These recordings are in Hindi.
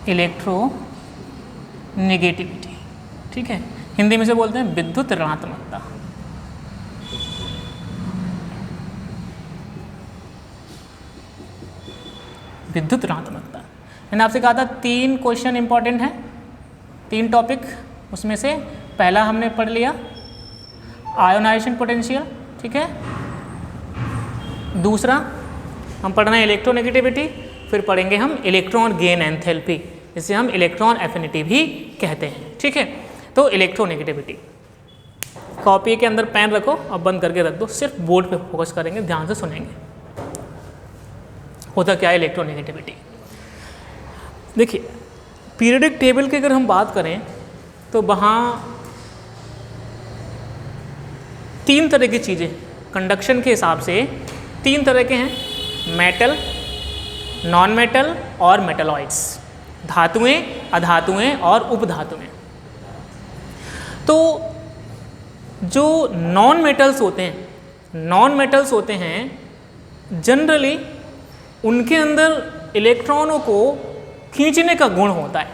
इलेक्ट्रोनेगेटिविटी, ठीक है, हिंदी में से बोलते हैं विद्युत ऋणात्मकता। विद्युत ऋणात्मकता। मैंने आपसे कहा था 3 क्वेश्चन इंपॉर्टेंट हैं, 3 टॉपिक, उसमें से पहला हमने पढ़ लिया आयोनाइजेशन पोटेंशियल, ठीक है, दूसरा हम पढ़ रहे हैं इलेक्ट्रोनेगेटिविटी, फिर पढ़ेंगे हम इलेक्ट्रॉन गेन एंथैल्पी, जिसे हम इलेक्ट्रॉन एफिनिटी भी कहते हैं, ठीक है। तो इलेक्ट्रोनेगेटिविटी, कॉपी के अंदर पेन रखो और बंद करके रख दो, सिर्फ बोर्ड पे फोकस करेंगे, ध्यान से सुनेंगे। होता क्या है इलेक्ट्रोनेगेटिविटी? देखिए, पीरियडिक टेबल की अगर हम बात करें तो वहाँ 3 तरह की चीज़ें कंडक्शन के हिसाब से 3 तरह के हैं, मेटल, नॉन मेटल और मेटलॉइड्स, धातुएं, अधातुएं और उपधातुएं। तो जो नॉन मेटल्स होते हैं जनरली उनके अंदर इलेक्ट्रॉनों को खींचने का गुण होता है।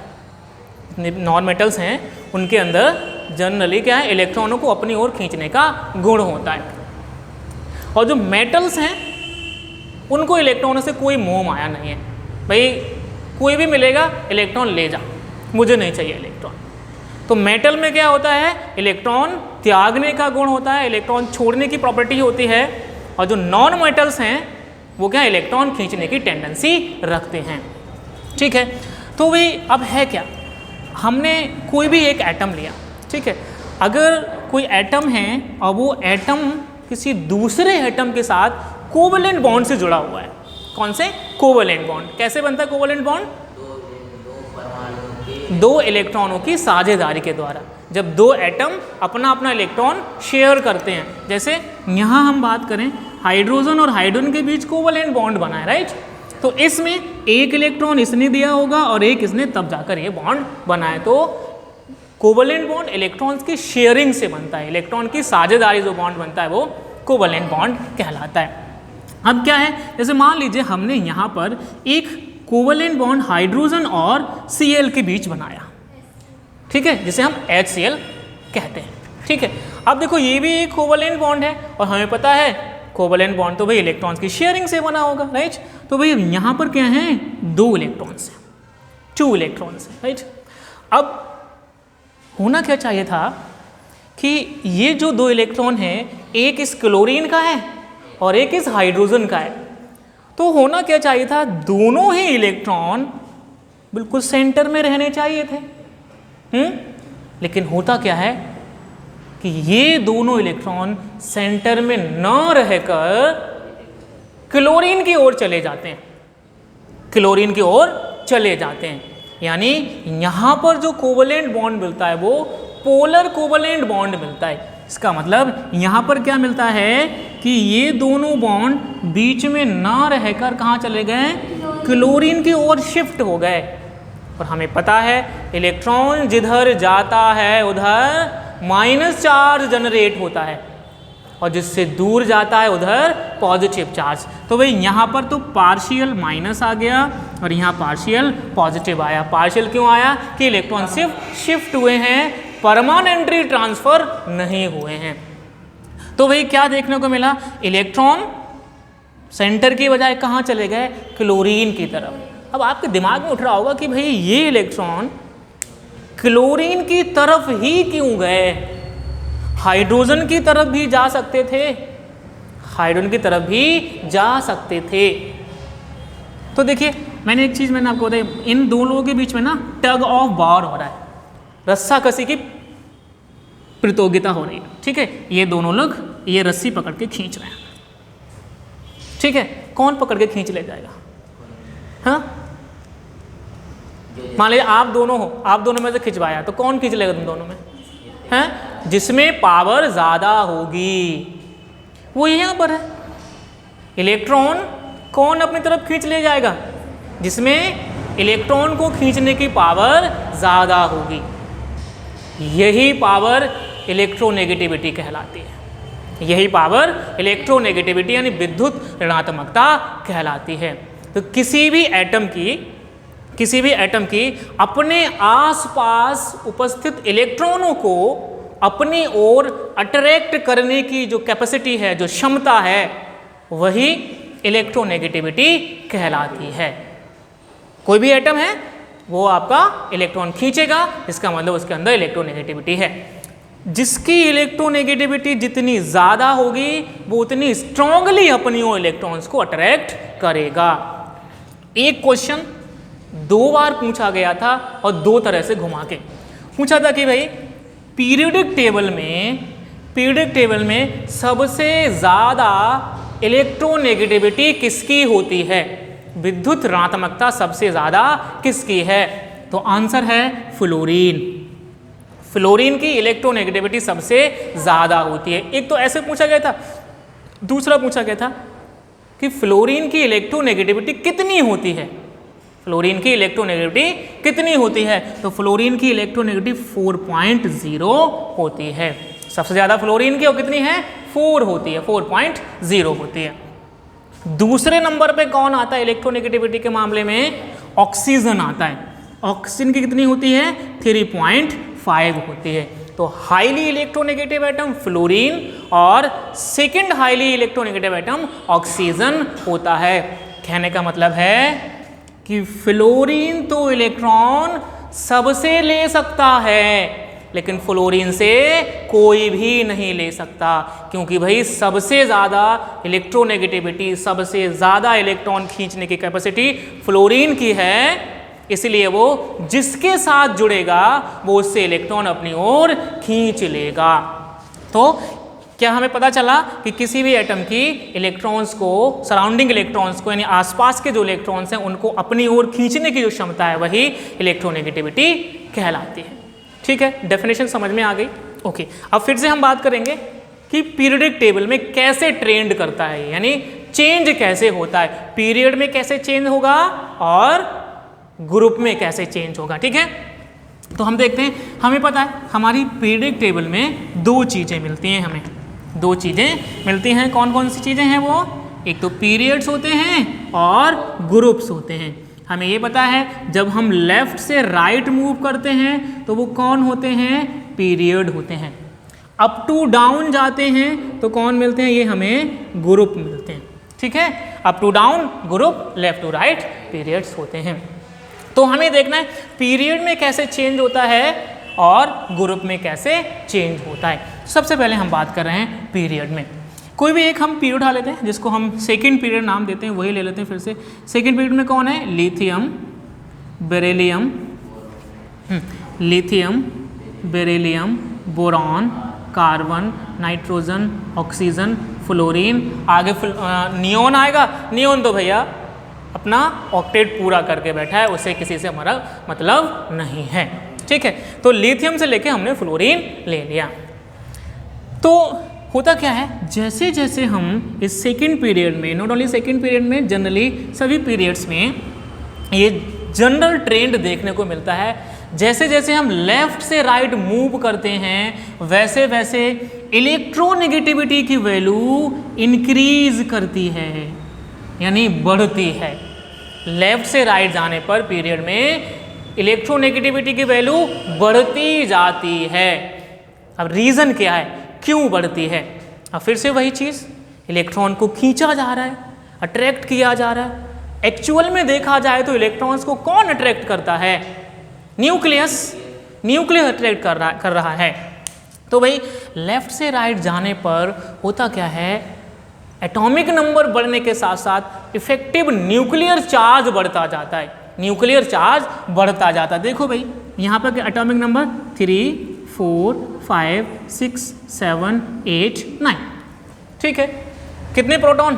नॉन मेटल्स हैं उनके अंदर जनरली क्या है, इलेक्ट्रॉनों को अपनी ओर खींचने का गुण होता है। और जो मेटल्स हैं उनको इलेक्ट्रॉनों से कोई मोह माया नहीं है, भाई कोई भी मिलेगा इलेक्ट्रॉन ले जा, मुझे नहीं चाहिए इलेक्ट्रॉन। तो मेटल में क्या होता है, इलेक्ट्रॉन त्यागने का गुण होता है, इलेक्ट्रॉन छोड़ने की प्रॉपर्टी होती है। और जो नॉन मेटल्स हैं वो क्या, इलेक्ट्रॉन खींचने की टेंडेंसी रखते हैं, ठीक है। तो भाई अब है क्या, हमने कोई भी एक एटम लिया, ठीक है, अगर कोई एटम है और वो एटम किसी दूसरे एटम के साथ कोवेलेंट बॉन्ड से जुड़ा हुआ है, कौन से, कोवेलेंट बॉन्ड। कैसे बनता है कोवेलेंट बॉन्ड? 2 इलेक्ट्रॉनों की साझेदारी के द्वारा। जब 2 एटम अपना अपना इलेक्ट्रॉन शेयर करते हैं, जैसे यहाँ हम बात करें हाइड्रोजन और हाइड्रोजन के बीच कोवेलेंट बॉन्ड बना है, राइट। तो इसमें एक इलेक्ट्रॉन इसने दिया होगा और एक इसने, तब जाकर ये बॉन्ड बना है। तो कोवेलेंट बॉन्ड इलेक्ट्रॉन्स की शेयरिंग से बनता है, इलेक्ट्रॉन की साझेदारी जो बॉन्ड बनता है वो कोवेलेंट बॉन्ड कहलाता है। अब क्या है, जैसे मान लीजिए हमने यहाँ पर एक कोवेलेंट बॉन्ड हाइड्रोजन और Cl के बीच बनाया, ठीक है, जिसे हम HCl कहते हैं, ठीक है। अब देखो ये भी एक कोवेलेंट बॉन्ड है और हमें पता है कोवेलेंट बॉन्ड तो भाई इलेक्ट्रॉन्स की शेयरिंग से बना होगा, राइट। तो भाई यहाँ पर क्या है, 2 इलेक्ट्रॉन्स हैं, 2 इलेक्ट्रॉन्स हैं, राइट। अब होना क्या चाहिए था कि ये जो 2 इलेक्ट्रॉन हैं, एक इस क्लोरीन का है और एक इस हाइड्रोजन का है। तो होना क्या चाहिए था, दोनों ही इलेक्ट्रॉन बिल्कुल सेंटर में रहने चाहिए थे, लेकिन होता क्या है कि ये दोनों इलेक्ट्रॉन सेंटर में न रहकर क्लोरीन की ओर चले जाते हैं, क्लोरीन की ओर चले जाते हैं। यानी यहाँ पर जो कोवेलेंट बॉन्ड मिलता है वो पोलर कोवेलेंट बॉन्ड मिलता है। इसका मतलब यहाँ पर क्या मिलता है कि ये दोनों बॉन्ड बीच में ना रहकर कहाँ चले गए, क्लोरीन की ओर शिफ्ट हो गए। और हमें पता है इलेक्ट्रॉन जिधर जाता है उधर माइनस चार्ज जनरेट होता है और जिससे दूर जाता है उधर पॉजिटिव चार्ज। तो भाई यहाँ पर तो पार्शियल माइनस आ गया और यहाँ पार्शियल पॉजिटिव आया। पार्शियल क्यों आया कि इलेक्ट्रॉन सिर्फ शिफ्ट हुए हैं, परमानेंटली ट्रांसफर नहीं हुए हैं। तो भाई क्या देखने को मिला, इलेक्ट्रॉन सेंटर की बजाय कहाँ चले गए, क्लोरीन की तरफ। अब आपके दिमाग में उठ रहा होगा कि भाई ये इलेक्ट्रॉन क्लोरीन की तरफ ही क्यों गए, हाइड्रोजन की तरफ भी जा सकते थे, हाइड्रोजन की तरफ भी जा सकते थे। तो देखिए मैंने एक चीज़ मैंने आपको बताई, इन दो लोगों के बीच में ना टग ऑफ वॉर हो रहा है, रस्सा कसी की प्रतियोगिता हो रही है, ठीक है। ये दोनों लोग ये रस्सी पकड़ के खींच रहे हैं, ठीक है। कौन पकड़ के खींच ले जाएगा, हाँ? मान लीजिए आप दोनों हो, आप दोनों में से खिंचवाया तो कौन खींच लेगा तुम दोनों में, हैं? जिसमें पावर ज़्यादा होगी वो यहाँ पर है। इलेक्ट्रॉन कौन अपनी तरफ खींच ले जाएगा, जिसमें इलेक्ट्रॉन को खींचने की पावर ज़्यादा होगी। यही पावर इलेक्ट्रोनेगेटिविटी कहलाती है, यही पावर इलेक्ट्रोनेगेटिविटी यानी विद्युत ऋणात्मकता कहलाती है। तो किसी भी एटम की किसी भी एटम की अपने आसपास उपस्थित इलेक्ट्रॉनों को अपनी ओर अट्रैक्ट करने की जो कैपेसिटी है, जो क्षमता है, वही इलेक्ट्रोनेगेटिविटी कहलाती है। कोई भी एटम है वो आपका इलेक्ट्रॉन खींचेगा, इसका मतलब उसके अंदर इलेक्ट्रोनेगेटिविटी है। जिसकी इलेक्ट्रोनेगेटिविटी जितनी ज़्यादा होगी वो उतनी स्ट्रांगली अपनी ओर इलेक्ट्रॉन्स को अट्रैक्ट करेगा। एक क्वेश्चन 2 बार पूछा गया था और 2 तरह से घुमा के पूछा था कि भाई पीरियोडिक टेबल में सबसे ज़्यादा इलेक्ट्रोनेगेटिविटी किसकी होती है, विद्युत ऋणात्मकता सबसे ज़्यादा किसकी है? तो आंसर है फ्लोरीन। फ्लोरीन की इलेक्ट्रोनेगेटिविटी सबसे ज़्यादा होती है। एक तो ऐसे पूछा गया था, दूसरा पूछा गया था कि फ्लोरीन की इलेक्ट्रोनेगेटिविटी कितनी होती है, फ्लोरीन की इलेक्ट्रोनेगेटिविटी कितनी होती है? तो फ्लोरीन की इलेक्ट्रोनेगेटिविटी 4.0 होती है। सबसे ज़्यादा फ्लोरीन की और कितनी है? 4 होती है, 4.0 होती है। दूसरे नंबर पे कौन आता है इलेक्ट्रोनेगेटिविटी के मामले में? ऑक्सीजन आता है। ऑक्सीजन की कितनी होती है? 3.5 होती है। तो हाईली इलेक्ट्रोनेगेटिव एटम फ्लोरीन और second highly electronegative atom oxygen होता है। कहने का मतलब है कि फ्लोरीन तो इलेक्ट्रॉन सबसे ले सकता है, लेकिन फ्लोरीन से कोई भी नहीं ले सकता, क्योंकि भाई सबसे ज़्यादा इलेक्ट्रोनेगेटिविटी, सबसे ज़्यादा इलेक्ट्रॉन खींचने की कैपेसिटी फ्लोरीन की है। इसलिए वो जिसके साथ जुड़ेगा वो उससे इलेक्ट्रॉन अपनी ओर खींच लेगा। तो क्या हमें पता चला कि किसी भी एटम की इलेक्ट्रॉन्स को, सराउंडिंग इलेक्ट्रॉन्स को, यानी आसपास के जो इलेक्ट्रॉन्स हैं उनको अपनी ओर खींचने की जो क्षमता है वही इलेक्ट्रोनेगेटिविटी कहलाती है। ठीक है, डेफिनेशन समझ में आ गई। ओके, अब फिर से हम बात करेंगे कि पीरियोडिक टेबल में कैसे ट्रेंड करता है, यानी चेंज कैसे होता है, पीरियड में कैसे चेंज होगा और ग्रुप में कैसे चेंज होगा। ठीक है, तो हम देखते हैं। हमें पता है हमारी पीरियोडिक टेबल में 2 चीज़ें मिलती हैं, हमें 2 चीज़ें मिलती हैं। कौन कौन सी चीज़ें हैं वो? एक तो पीरियड्स होते हैं और ग्रुप्स होते हैं। हमें ये पता है जब हम लेफ्ट से राइट मूव करते हैं तो वो कौन होते हैं? पीरियड होते हैं। अप टू डाउन जाते हैं तो कौन मिलते हैं? ये हमें ग्रुप मिलते हैं। ठीक है, up to down group, left to right periods होते हैं। तो हमें देखना है पीरियड में कैसे चेंज होता है और ग्रुप में कैसे चेंज होता है। सबसे पहले हम बात कर रहे हैं पीरियड में। कोई भी एक हम पीरियड उठा लेते हैं जिसको हम सेकंड पीरियड नाम देते हैं, वही ले लेते हैं फिर से। सेकंड पीरियड में कौन है? Lithium, beryllium, boron, carbon, nitrogen, oxygen, fluorine. आगे नियोन आएगा। नियोन तो भैया अपना ऑक्टेट पूरा करके बैठा है, उसे किसी से हमारा मतलब नहीं है। ठीक है, तो लिथियम से लेके हमने फ्लोरीन ले लिया। तो होता क्या है, जैसे जैसे हम इस सेकंड पीरियड में, नॉट ओनली सेकंड पीरियड में, जनरली सभी पीरियड्स में ये जनरल ट्रेंड देखने को मिलता है। जैसे जैसे हम लेफ्ट से राइट मूव करते हैं वैसे वैसे इलेक्ट्रोनेगेटिविटी की वैल्यू इंक्रीज करती है, यानी बढ़ती है। लेफ्ट से राइट जाने पर पीरियड में इलेक्ट्रोनेगेटिविटी की वैल्यू बढ़ती जाती है। अब रीज़न क्या है, क्यों बढ़ती है? अब फिर से वही चीज़, इलेक्ट्रॉन को खींचा जा रहा है, अट्रैक्ट किया जा रहा है। एक्चुअल में देखा जाए तो इलेक्ट्रॉन्स को कौन अट्रैक्ट करता है? न्यूक्लियस अट्रैक्ट कर रहा है। तो भाई लेफ्ट से राइट जाने पर होता क्या है, एटॉमिक नंबर बढ़ने के साथ साथ इफेक्टिव न्यूक्लियर चार्ज बढ़ता जाता है। न्यूक्लियर चार्ज बढ़ता जाता है। देखो भाई यहाँ पर एटॉमिक नंबर 3, 4, 5, 6, 7, 8, 9। ठीक है, कितने प्रोटॉन?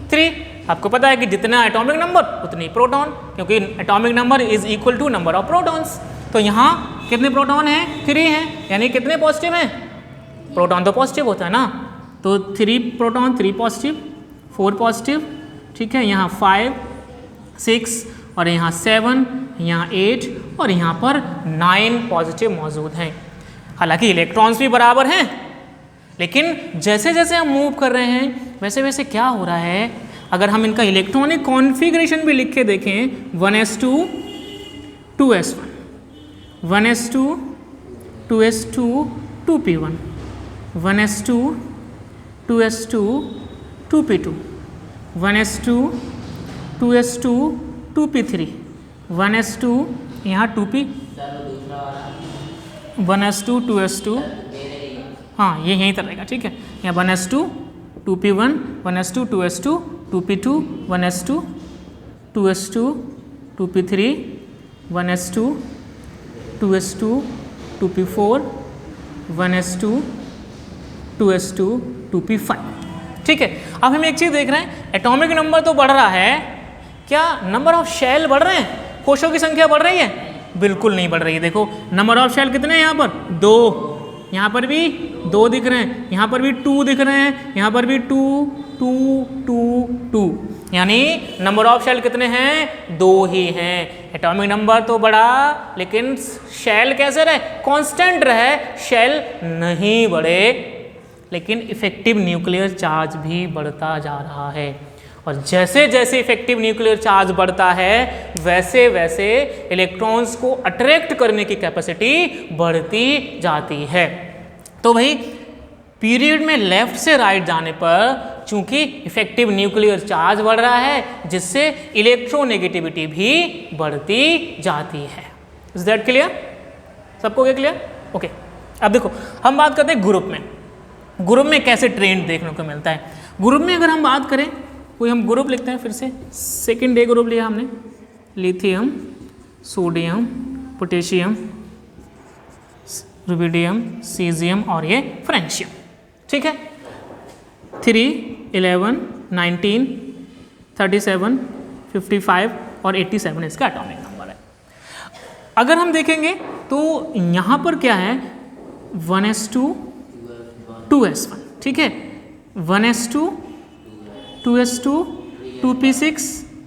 3। आपको पता है कि जितना एटॉमिक नंबर उतनी प्रोटॉन, क्योंकि atomic number is equal to number of protons. तो यहाँ कितने प्रोटॉन हैं? 3 हैं, यानी कितने पॉजिटिव हैं? प्रोटॉन तो पॉजिटिव होता है ना, तो 3 प्रोटॉन, 3 पॉजिटिव, 4 पॉजिटिव। ठीक है, यहाँ 5, 6 और यहाँ 7, यहाँ 8 और यहाँ पर 9 पॉजिटिव मौजूद हैं। हालांकि इलेक्ट्रॉन्स भी बराबर हैं, लेकिन जैसे जैसे हम मूव कर रहे हैं वैसे वैसे क्या हो रहा है, अगर हम इनका इलेक्ट्रॉनिक कॉन्फ़िगरेशन भी लिख के देखें 1s2 2s1 1s2 2s2 2p1 1s2 2s2 2p2 1s2 2s2 2p3 1s2 यहाँ 2p 1s2 2s2 हाँ ये यहीं तक रहेगा, ठीक है। यहाँ 1s2 2p1 1s2 2s2 2p2 1s2 2s2 2p3 1s2 2s2 2p4 1s2 2s2 2p5, ठीक है। अब हम एक चीज़ देख रहे हैं, एटॉमिक नंबर तो बढ़ रहा है, क्या नंबर ऑफ शेल बढ़ रहे हैं? कोशों की संख्या बढ़ रही है? बिल्कुल नहीं बढ़ रही है। देखो नंबर ऑफ शेल कितने हैं यहाँ पर? 2, यहाँ पर भी 2 दिख रहे हैं, यहाँ पर भी 2 दिख रहे हैं, यहाँ पर भी 2 2 2 2, यानी नंबर ऑफ शेल कितने हैं? 2 ही हैं। एटॉमिक नंबर तो बढ़ा लेकिन शेल कैसे रहे? कांस्टेंट रहे, शेल नहीं बढ़े, लेकिन इफेक्टिव न्यूक्लियर चार्ज भी बढ़ता जा रहा है। और जैसे जैसे इफेक्टिव न्यूक्लियर चार्ज बढ़ता है वैसे वैसे इलेक्ट्रॉन्स को अट्रैक्ट करने की कैपेसिटी बढ़ती जाती है। तो भाई पीरियड में लेफ्ट से राइट जाने पर चूंकि इफेक्टिव न्यूक्लियर चार्ज बढ़ रहा है जिससे इलेक्ट्रोनेगेटिविटी भी बढ़ती जाती है। Is that clear? सबको क्या क्लियर? ओके। अब देखो हम बात करते हैं ग्रुप में। ग्रुप में कैसे ट्रेंड देखने को मिलता है। ग्रुप में अगर हम बात करें, कोई हम ग्रुप लिखते हैं, फिर से सेकेंड डे ग्रुप लिया हमने, lithium, sodium, potassium, rubidium, caesium और ये फ्रेंशियम, ठीक है। 3, 11, 19, 37, 55 और 87 इसका एटॉमिक नंबर है। अगर हम देखेंगे तो यहाँ पर क्या है 1s2 2s1, ठीक है। 1s2 2s2 2p6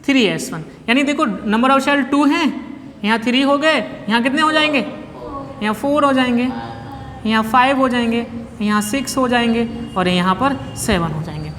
3s1, यानी देखो नंबर ऑफ शेल 2 हैं, यहाँ 3 हो गए, यहाँ कितने हो जाएंगे? यहाँ 4 हो जाएंगे, यहाँ 5 हो जाएंगे, यहाँ 6 हो जाएंगे और यहाँ पर 7 हो जाएंगे।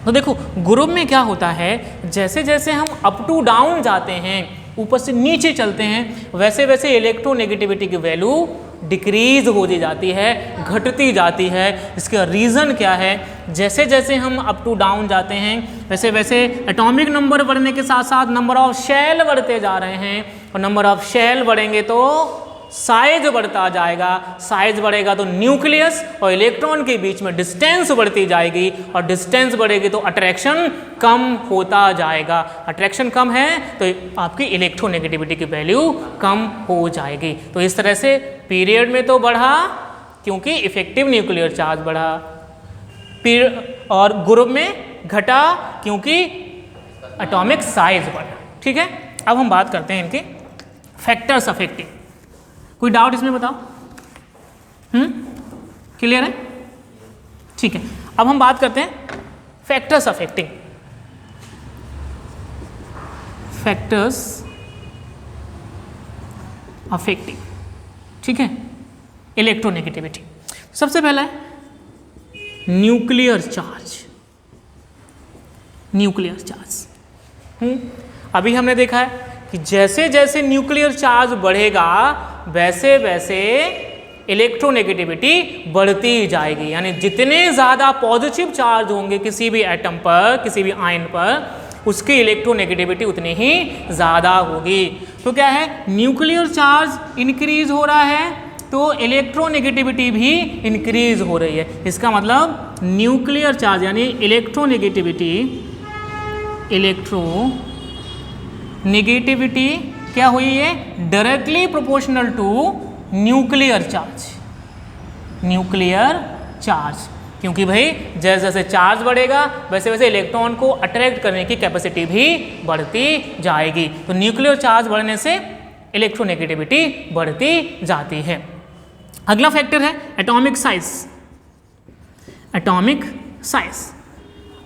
तो देखो ग्रुप में क्या होता है, जैसे जैसे हम अप टू डाउन जाते हैं, ऊपर से नीचे चलते हैं, वैसे वैसे इलेक्ट्रोनेगेटिविटी की वैल्यू डिक्रीज होती जाती है, घटती जाती है। इसका रीज़न क्या है? जैसे जैसे हम अप टू डाउन जाते हैं वैसे वैसे एटॉमिक नंबर बढ़ने के साथ साथ नंबर ऑफ शेल बढ़ते जा रहे हैं, और नंबर ऑफ शेल बढ़ेंगे तो साइज बढ़ता जाएगा, साइज बढ़ेगा तो न्यूक्लियस और इलेक्ट्रॉन के बीच में डिस्टेंस बढ़ती जाएगी, और डिस्टेंस बढ़ेगी तो अट्रैक्शन कम होता जाएगा। अट्रैक्शन कम है तो आपकी इलेक्ट्रोनेगेटिविटी की वैल्यू कम हो जाएगी। तो इस तरह से पीरियड में तो बढ़ा क्योंकि इफेक्टिव न्यूक्लियर चार्ज बढ़ा, और ग्रुप में घटा क्योंकि एटॉमिक साइज बढ़ा, ठीक है। अब हम बात करते हैं इनके फैक्टर्स अफेक्टिंग। कोई डाउट इसमें बताओ? क्लियर है? ठीक है। अब हम बात करते हैं फैक्टर्स अफेक्टिंग। फैक्टर्स अफेक्टिंग, ठीक है, इलेक्ट्रोनेगेटिविटी। सबसे पहला है न्यूक्लियर चार्ज। न्यूक्लियर चार्ज अभी हमने देखा है कि जैसे जैसे न्यूक्लियर चार्ज बढ़ेगा वैसे वैसे इलेक्ट्रोनेगेटिविटी बढ़ती जाएगी, यानी जितने ज़्यादा पॉजिटिव चार्ज होंगे किसी भी एटम पर, किसी भी आयन पर, उसकी इलेक्ट्रोनेगेटिविटी उतनी ही ज़्यादा होगी। तो क्या है, न्यूक्लियर चार्ज इंक्रीज हो रहा है तो इलेक्ट्रोनेगेटिविटी भी इंक्रीज हो रही है। इसका मतलब न्यूक्लियर चार्ज यानी इलेक्ट्रोनेगेटिविटी, इलेक्ट्रोनेगेटिविटी क्या हुई है, directly proportional to nuclear charge. Nuclear charge, क्योंकि भाई जैसे जैसे चार्ज बढ़ेगा वैसे वैसे इलेक्ट्रॉन को अट्रैक्ट करने की कैपेसिटी भी बढ़ती जाएगी। तो न्यूक्लियर चार्ज बढ़ने से इलेक्ट्रोनेगेटिविटी बढ़ती जाती है। अगला फैक्टर है एटॉमिक साइज। एटॉमिक साइज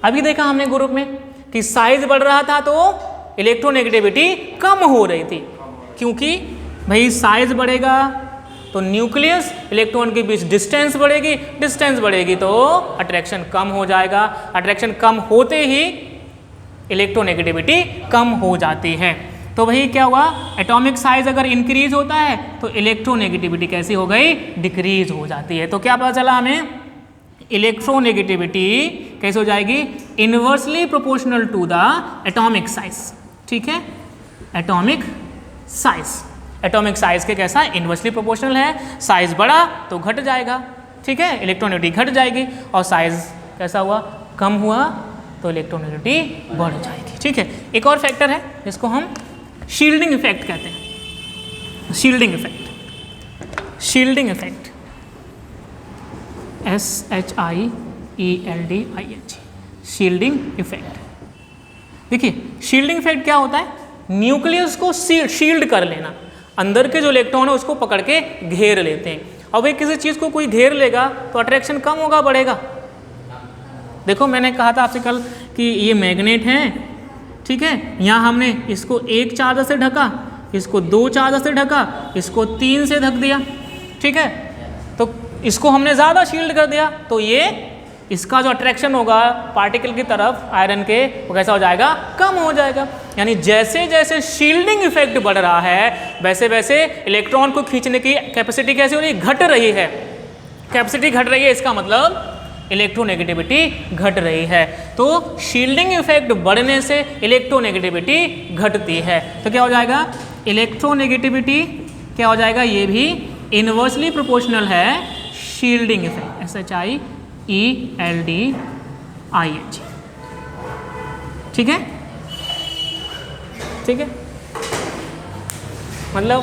अभी देखा हमने ग्रुप में कि साइज बढ़ रहा था तो इलेक्ट्रोनेगेटिविटी कम हो रही थी, क्योंकि भाई साइज बढ़ेगा तो न्यूक्लियस इलेक्ट्रॉन के बीच डिस्टेंस बढ़ेगी, डिस्टेंस बढ़ेगी तो अट्रैक्शन कम हो जाएगा, अट्रैक्शन कम होते ही इलेक्ट्रोनेगेटिविटी कम हो जाती है। तो वही क्या हुआ, एटॉमिक साइज अगर इंक्रीज होता है तो इलेक्ट्रोनेगेटिविटी कैसी हो गई, डिक्रीज हो जाती है। तो क्या पता चला हमें, इलेक्ट्रोनेगेटिविटी कैसे हो जाएगी, inversely proportional to the atomic size. ठीक है, एटॉमिक साइज, एटॉमिक साइज के कैसा, इनवर्सली प्रोपोर्शनल है, साइज बढ़ा तो घट जाएगा। ठीक है, इलेक्ट्रोनेगेटिविटी घट जाएगी, और साइज कैसा हुआ, कम हुआ तो इलेक्ट्रोनेगेटिविटी बढ़ जाएगी। ठीक है, एक और फैक्टर है जिसको हम शील्डिंग इफेक्ट कहते हैं। Shielding effect, shielding effect, SHIELDING, shielding effect. देखिए शील्डिंग इफेक्ट क्या होता है, न्यूक्लियस को शील्ड कर लेना, अंदर के जो इलेक्ट्रॉन है उसको पकड़ के घेर लेते हैं। अब भाई किसी चीज़ को कोई घेर लेगा तो अट्रैक्शन कम होगा बढ़ेगा। देखो मैंने कहा था आपसे कल कि ये मैग्नेट हैं, ठीक है, यहाँ हमने इसको एक चार्ज से ढका, इसको दो चार्ज से ढका, इसको 3 से ढक दिया। ठीक है, तो इसको हमने ज़्यादा शील्ड कर दिया तो ये इसका जो अट्रैक्शन होगा पार्टिकल की तरफ आयरन के, वो कैसा हो जाएगा, कम हो जाएगा। यानी जैसे जैसे शील्डिंग इफेक्ट बढ़ रहा है वैसे वैसे इलेक्ट्रॉन को खींचने की कैपेसिटी कैसी हो रही है, घट रही है। कैपेसिटी घट रही है, इसका मतलब इलेक्ट्रोनेगेटिविटी घट रही है। तो शील्डिंग इफेक्ट बढ़ने से इलेक्ट्रोनेगेटिविटी घटती है। तो क्या हो जाएगा, इलेक्ट्रोनेगेटिविटी क्या हो जाएगा, ये भी इनवर्सली प्रोपोर्शनल है शील्डिंग इफेक्ट, SHIELDING। ठीक है, ठीक है, मतलब